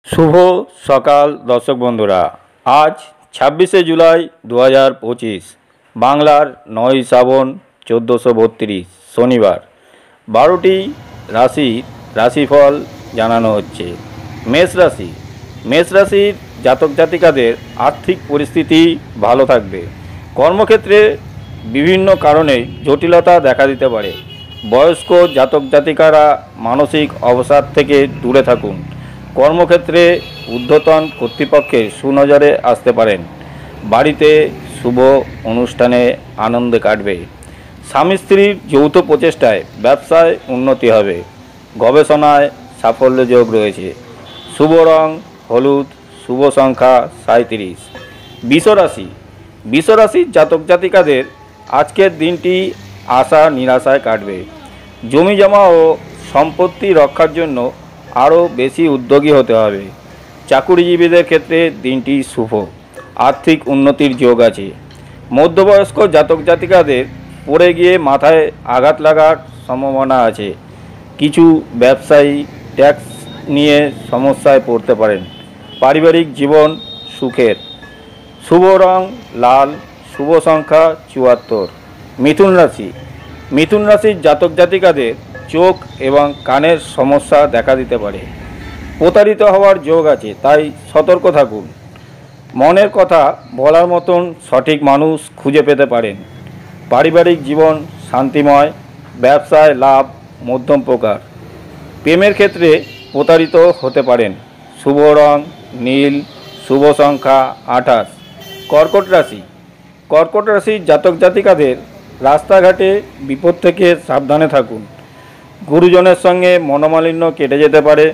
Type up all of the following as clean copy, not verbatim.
শুভ সকাল দর্শক বন্ধুরা। আজ 26শে জুলাই 2025, বাংলার 9ই শ্রাবণ 1432 শনিবার। 12টি রাশির রাশিফল জানানো হচ্ছে। মেষ রাশির জাতক জাতিকাদের আর্থিক পরিস্থিতি ভালো থাকবে। কর্মক্ষেত্রে বিভিন্ন কারণে জটিলতা দেখা দিতে পারে। বয়স্ক জাতক জাতিকারা মানসিক অবসাদ থেকে দূরে থাকুন। কর্মক্ষেত্রে ঊর্ধ্বতন কর্তৃপক্ষের সুনজরে আসতে পারেন। বাড়িতে শুভ অনুষ্ঠানে আনন্দে কাটবে। স্বামী স্ত্রীর যৌথ প্রচেষ্টায় ব্যবসায় উন্নতি হবে। গবেষণায় সাফল্য যোগ রয়েছে। শুভ রং হলুদ, শুভ সংখ্যা 37। বৃষ রাশির জাতক জাতিকাদের আজকের দিনটি আশা নিরাশায় কাটবে। জমি জমা ও সম্পত্তি রক্ষার জন্য আরও বেশি উদ্যোগী হতে হবে। চাকুরিজীবীদের ক্ষেত্রে দিনটি শুভ, আর্থিক উন্নতির যোগ আছে। মধ্যবয়স্ক জাতক জাতিকাদের পড়ে গিয়ে মাথায় আঘাত লাগার সম্ভাবনা আছে। কিছু ব্যবসায়ী ট্যাক্স নিয়ে সমস্যায় পড়তে পারেন। পারিবারিক জীবন সুখের। শুভ রং লাল, শুভ সংখ্যা 74। মিথুন রাশির জাতক জাতিকাদের চোখ এবং কানের সমস্যা দেখা দিতে পারে। প্রতারিত হওয়ার যোগ আছে, তাই সতর্ক থাকুন। মনের কথা বলার মতন সঠিক মানুষ খুঁজে পেতে পারেন। পারিবারিক জীবন শান্তিময়। ব্যবসায় লাভ মধ্যম প্রকার। প্রেমের ক্ষেত্রে প্রতারিত হতে পারেন। শুভ রং নীল, শুভ সংখ্যা 28। কর্কট রাশির জাতক জাতিকাদের রাস্তাঘাটে বিপদ থেকে সাবধানে থাকুন। গুরুজনের সঙ্গে মনোমালিন্য কেটে যেতে পারে।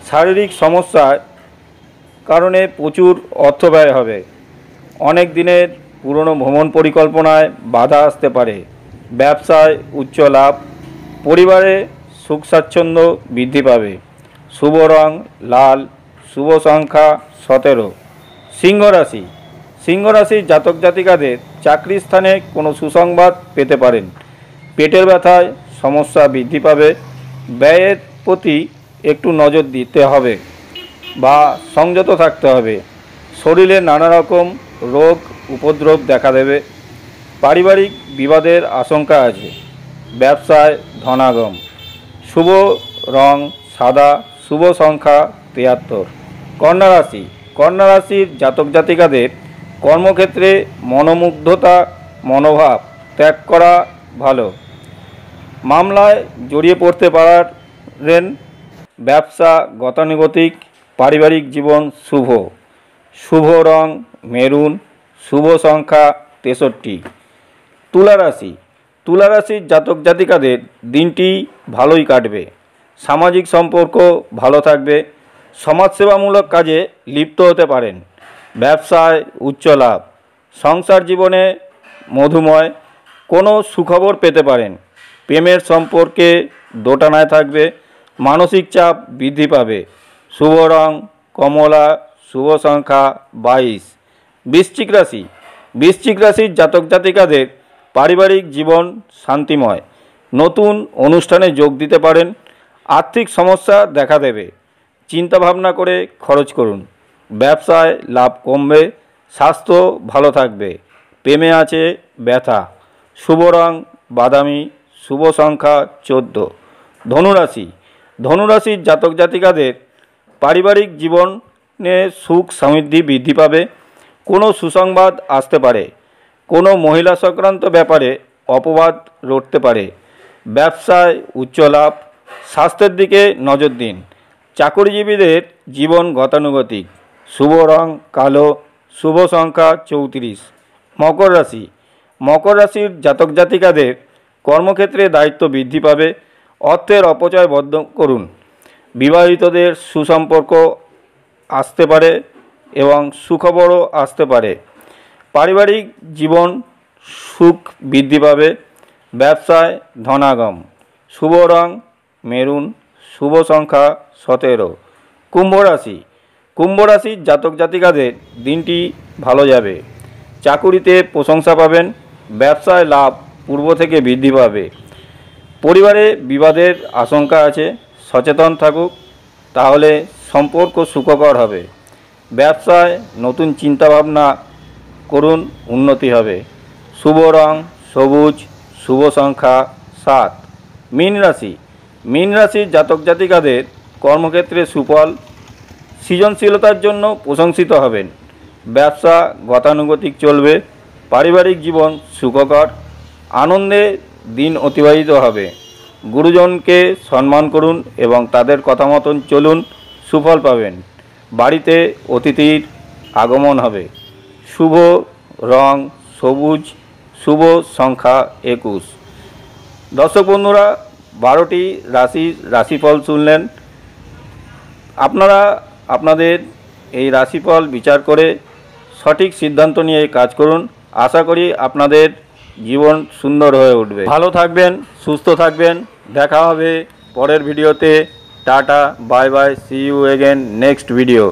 শারীরিক সমস্যার কারণে প্রচুর অর্থ ব্যয় হবে। অনেক দিনের পুরনো ভ্রমণ পরিকল্পনায় বাধা আসতে পারে। ব্যবসায় উচ্চ লাভ। পরিবারে সুখ স্বাচ্ছন্দ্য বৃদ্ধি পাবে। শুভ রং লাল, শুভ সংখ্যা 17। সিংহ রাশির জাতক জাতিকাদের চাকরির স্থানে কোনো সুসংবাদ পেতে পারেন। পেটের ব্যথায় সমস্যা বৃদ্ধি পাবে। ব্যয়ের প্রতি একটু নজর দিতে হবে বা সংযত থাকতে হবে। শরীরে নানা রকম রোগ উপদ্রব দেখা দেবে। পারিবারিক বিবাদের আশঙ্কা আছে। ব্যবসায় ধনাগম। শুভ রং সাদা, শুভ সংখ্যা 73। কন্যা রাশির জাতক জাতিকাদের কর্মক্ষেত্রে মনোমুগ্ধতা মনোভাব ত্যাগ করা ভালো। মামলায় জড়িয়ে পড়তে পারেন। ব্যবসা গতানুগতিক। পারিবারিক জীবন শুভ রং মেরুন, শুভ সংখ্যা 63। তুলা রাশির জাতক জাতিকাদের দিনটি ভালোই কাটবে। সামাজিক সম্পর্ক ভালো থাকবে। সমাজসেবামূলক কাজে লিপ্ত হতে পারেন। ব্যবসায় উচ্চ লাভ। সংসার জীবনে মধুময়। কোনো সুখবর পেতে পারেন। প্রেমের সম্পর্কে দোটানায় থাকবে। মানসিক চাপ বৃদ্ধি পাবে। শুভ রং কমলা, শুভ সংখ্যা 22। বৃশ্চিক রাশির জাতক জাতিকাদের পারিবারিক জীবন শান্তিময়। নতুন অনুষ্ঠানে যোগ দিতে পারেন। আর্থিক সমস্যা দেখা দেবে। চিন্তা ভাবনা করে খরচ করুন। ব্যবসায় লাভ কমবে। স্বাস্থ্য ভালো থাকবে। প্রেমে আছে ব্যথা। শুভ রং বাদামি, শুভ সংখ্যা 14। ধনুরাশির জাতক জাতিকাদের পারিবারিক জীবনে সুখ সমৃদ্ধি বৃদ্ধি পাবে। কোনো সুসংবাদ আসতে পারে। কোনো মহিলা সংক্রান্ত ব্যাপারে অপবাদ রটতে পারে। ব্যবসায় উচ্চ লাভ। স্বাস্থ্যের দিকে নজর দিন। চাকরিজীবীদের জীবন গতানুগতিক। শুভ রং কালো, শুভ সংখ্যা 34। মকর রাশির জাতক জাতিকাদের কর্মক্ষেত্রে দায়িত্ব বৃদ্ধি পাবে। অর্থের অপচয় বন্ধ করুন। বিবাহিতদের সুসম্পর্ক আসতে পারে এবং সুখবরও আসতে পারে। পারিবারিক জীবন সুখ বৃদ্ধি পাবে। ব্যবসায় ধনাগম। শুভ রং মেরুন, শুভ সংখ্যা 17। কুম্ভ রাশির জাতক জাতিকাদের দিনটি ভালো যাবে। চাকুরিতে প্রশংসা পাবেন। ব্যবসায় লাভ পূর্ব থেকে বৃদ্ধি পাবে। পরিবারে বিবাদের আশঙ্কা আছে। সচেতন থাকুক, তাহলে সম্পর্ক সুখকর হবে। ব্যবসায় নতুন চিন্তাভাবনা করুন, উন্নতি হবে। শুভ রং সবুজ, শুভ সংখ্যা 7। মীন রাশি। মীন রাশির জাতক জাতিকাদের কর্মক্ষেত্রে সুফল, সৃজনশীলতার জন্য প্রশংসিত হবেন। ব্যবসা গতানুগতিক চলবে। পারিবারিক জীবন সুখকর, আনন্দে দিন অতিবাহিত হবে। গুরুজনকে সম্মান করুন এবং তাদের কথা মতন চলুন, সুফল পাবেন। বাড়িতে অতিথির আগমন হবে। শুভ রং সবুজ, শুভ সংখ্যা 21। দর্শক বন্ধুরা, 12টি রাশিফল শুনলেন। আপনারা আপনাদের এই রাশিফল বিচার করে সঠিক সিদ্ধান্ত নিয়ে কাজ করুন। আশা করি আপনাদের জীবন সুন্দর হয়ে উঠবে। ভালো থাকবেন, সুস্থ থাকবেন। দেখা হবে পরের ভিডিওতে। Tata, bye bye, see you again next video.